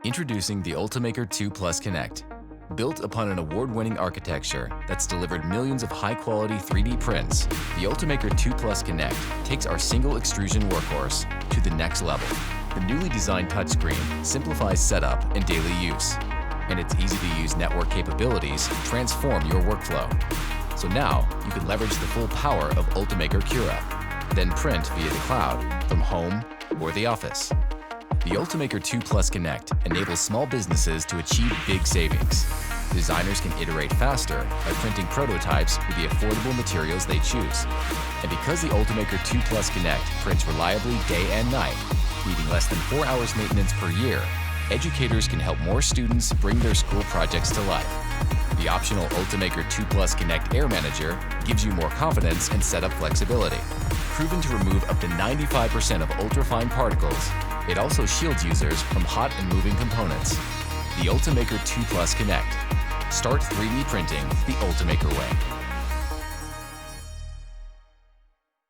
Introducing the Ultimaker 2 Plus Connect. Built upon an award-winning architecture that's delivered millions of high-quality 3D prints, the Ultimaker 2 Plus Connect takes our single extrusion workhorse to the next level. The newly designed touchscreen simplifies setup and daily use, and its easy-to-use network capabilities transform your workflow. So now, you can leverage the full power of Ultimaker Cura, then print via the cloud, from home or the office. The Ultimaker 2 Plus Connect enables small businesses to achieve big savings. Designers can iterate faster by printing prototypes with the affordable materials they choose. And because the Ultimaker 2 Plus Connect prints reliably day and night, needing less than 4 hours maintenance per year, educators can help more students bring their school projects to life. The optional Ultimaker 2 Plus Connect Air Manager gives you more confidence and setup flexibility. Proven to remove up to 95% of ultrafine particles, it also shields users from hot and moving components. The Ultimaker 2 Plus Connect. Start 3D printing the Ultimaker way.